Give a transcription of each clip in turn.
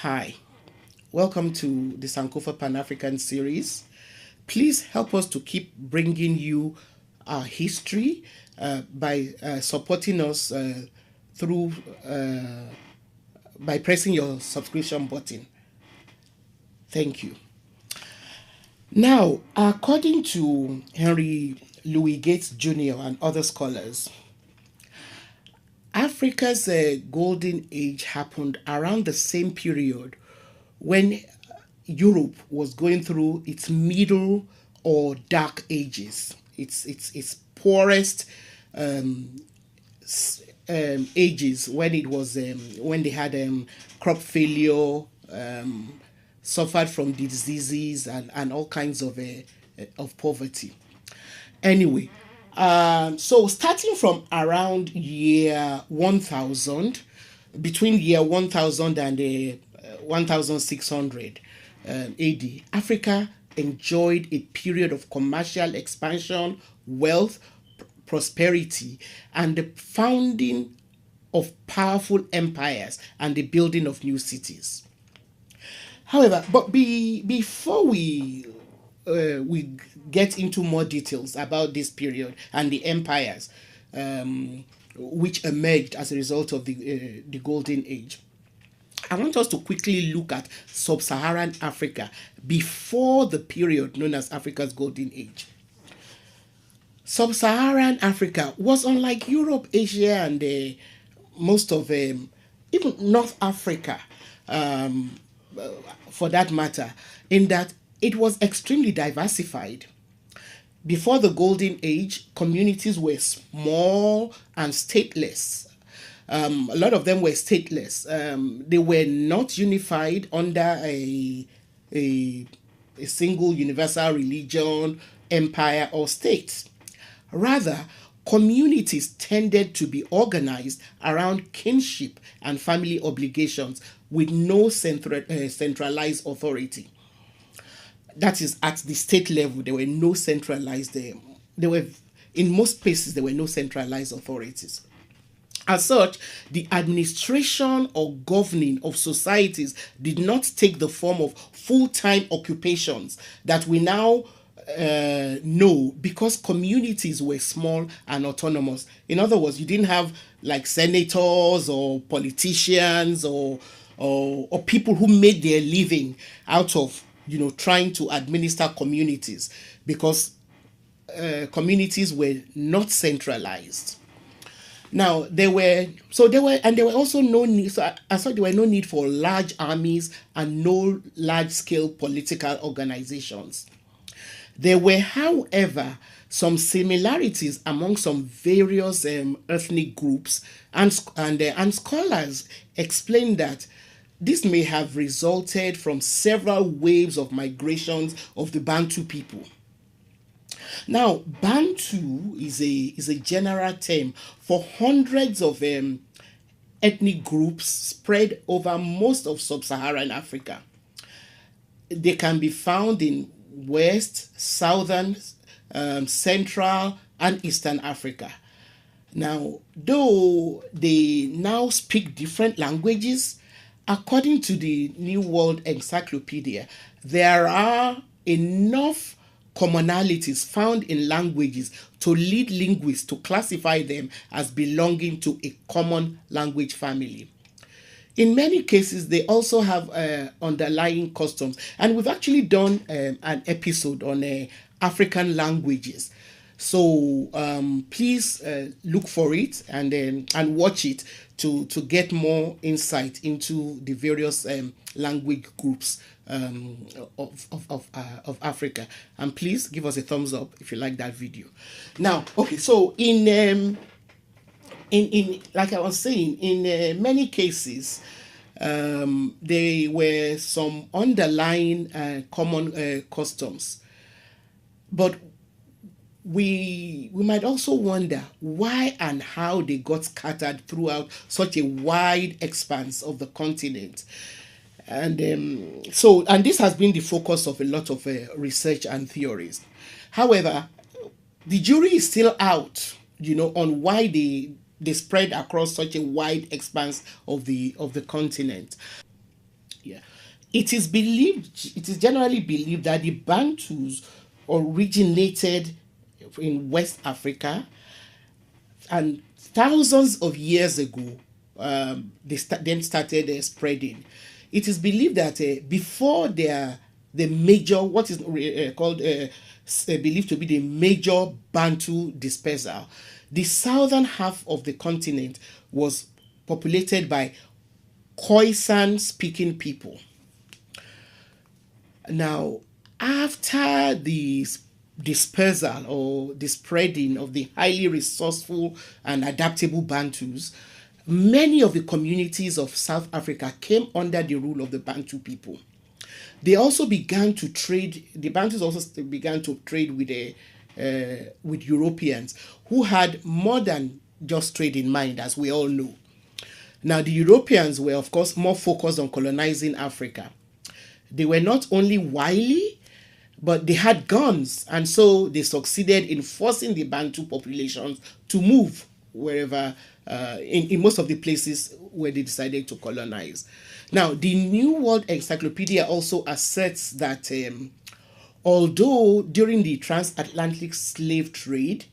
Hi, welcome to the Sankofa Pan-African series. Please help us to keep bringing you our history by supporting us through by pressing your subscription button. Thank you. Now, according to Henry Louis Gates Jr. and other scholars, Africa's golden age happened around the same period when Europe was going through its middle or dark ages, its poorest um, ages when it was when they had crop failure, suffered from diseases and all kinds of poverty. Anyway, so starting from around year 1000, between year 1000 and 1600 AD, Africa enjoyed a period of commercial expansion, wealth, prosperity, and the founding of powerful empires and the building of new cities. However, before we get into more details about this period and the empires which emerged as a result of the Golden Age, I want us to quickly look at sub-Saharan Africa before the period known as Africa's Golden Age. Sub-Saharan Africa was unlike Europe, Asia, and most of even North Africa, um, for that matter, in that it was extremely diversified. Before the Golden Age, communities were small and stateless. A lot of them were stateless. They were not unified under a, a single universal religion, empire, or state. Rather, communities tended to be organized around kinship and family obligations with no centralized authority. That is, at the state level, there were no centralized, there were, in most places, there were no centralized authorities. As such, the administration or governing of societies did not take the form of full time occupations that we now know, because communities were small and autonomous. In other words, you didn't have like senators or politicians or people who made their living out of trying to administer communities, because communities were not centralized. Now there were also no need. So I thought there were no need for large armies and no large scale political organizations. There were, however, some similarities among some various ethnic groups, and scholars explain that this may have resulted from several waves of migrations of the Bantu people. Now, Bantu is a general term for hundreds of ethnic groups spread over most of sub-Saharan Africa. They can be found in West, Southern, Central, and Eastern Africa. Now, though they now speak different languages, according to the New World Encyclopedia, there are enough commonalities found in languages to lead linguists to classify them as belonging to a common language family. In many cases, they also have underlying customs, and we've actually done an episode on African languages. So please look for it and watch it to get more insight into the various language groups of Africa. And please give us a thumbs up if you like that video. Now, okay, so in like I was saying, in many cases, there were some underlying common customs, but we might also wonder why and how they got scattered throughout such a wide expanse of the continent. And this has been the focus of a lot of research and theories. However, the jury is still out, on why they spread across such a wide expanse of the continent. Yeah. It is generally believed that the Bantus originated in West Africa, and thousands of years ago, then started spreading. It is believed that before the major, what is called believed to be the major Bantu dispersal, the southern half of the continent was populated by Khoisan speaking people. Now, after the dispersal or the spreading of the highly resourceful and adaptable Bantus, many of the communities of South Africa came under the rule of the Bantu people. They also began to trade. The Bantus also began to trade with Europeans who had more than just trade in mind, as we all know. Now, the Europeans were, of course, more focused on colonizing Africa. They were not only wily, but they had guns, and so they succeeded in forcing the Bantu populations to move wherever, in most of the places where they decided to colonize. Now, the New World Encyclopedia also asserts that although during the transatlantic slave trade,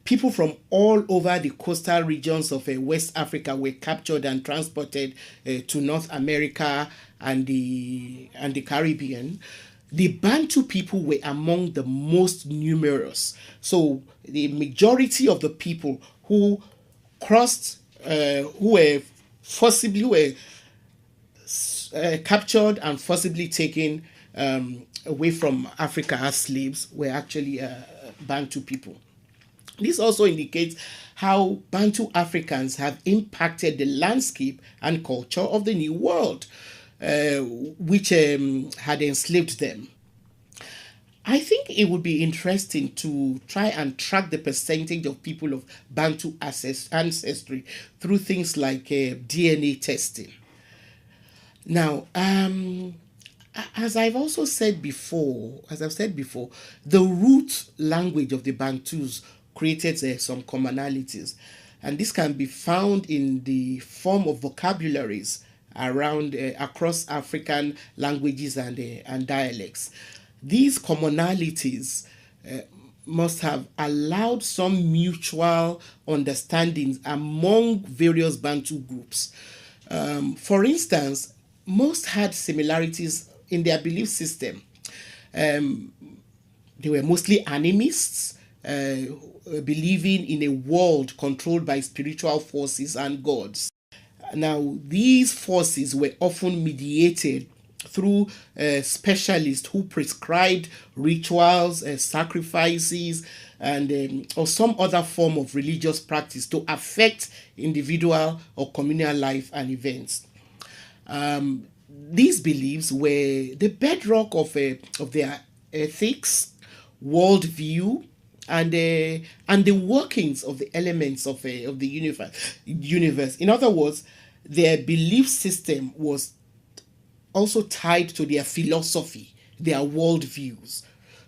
people from all over the coastal regions of West Africa were captured and transported to North America and the Caribbean. The Bantu people were among the most numerous. So the majority of the people who crossed, who were captured and forcibly taken away from Africa as slaves, were actually Bantu people. This also indicates how Bantu Africans have impacted the landscape and culture of the New World, which had enslaved them. I think it would be interesting to try and track the percentage of people of Bantu ancestry through things like DNA testing. Now, as I've said before, the root language of the Bantus created some commonalities, and this can be found in the form of vocabularies around across African languages and dialects. These commonalities must have allowed some mutual understandings among various Bantu groups. For instance, most had similarities in their belief system. They were mostly animists, believing in a world controlled by spiritual forces and gods. Now, these forces were often mediated through specialists who prescribed rituals, sacrifices, and or some other form of religious practice to affect individual or communal life and events. These beliefs were the bedrock of their ethics, worldview, and the workings of the elements of the universe. In other words, their belief system was also tied to their philosophy, their worldviews,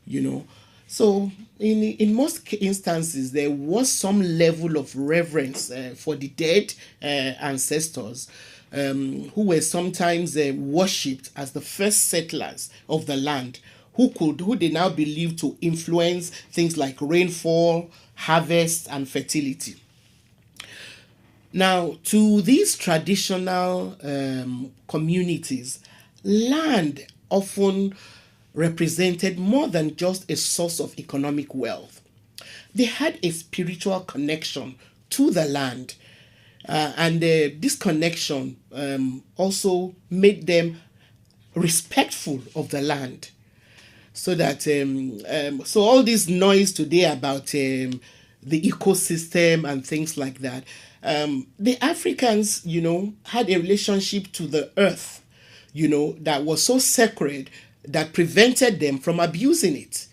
you know. So, in most instances, there was some level of reverence for the dead ancestors, who were sometimes worshipped as the first settlers of the land, who they now believed to influence things like rainfall, harvest, and fertility. Now, to these traditional communities, land often represented more than just a source of economic wealth. They had a spiritual connection to the land, and this connection also made them respectful of the land. So all this noise today about the ecosystem and things like that, the Africans, had a relationship to the earth, that was so sacred that prevented them from abusing it.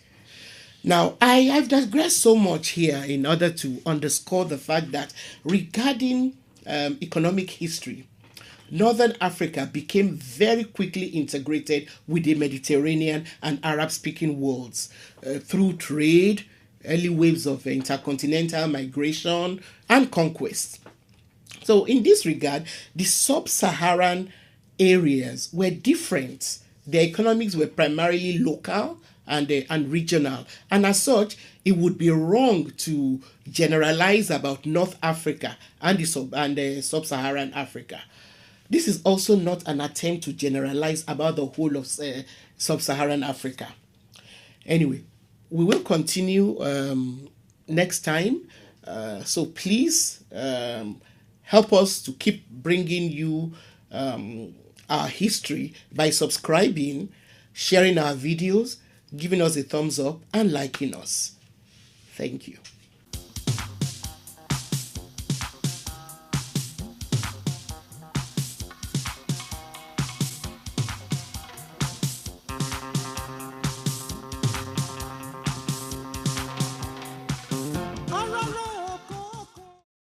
Now, I've digressed so much here in order to underscore the fact that regarding economic history, Northern Africa became very quickly integrated with the Mediterranean and Arab-speaking worlds through trade, early waves of intercontinental migration, and conquest. So, in this regard, the sub-Saharan areas were different. Their economics were primarily local and regional. And as such, it would be wrong to generalize about North Africa and the sub-Saharan Africa. This is also not an attempt to generalize about the whole of sub-Saharan Africa. Anyway, we will continue next time. So please help us to keep bringing you our history by subscribing, sharing our videos, giving us a thumbs up, and liking us. Thank you.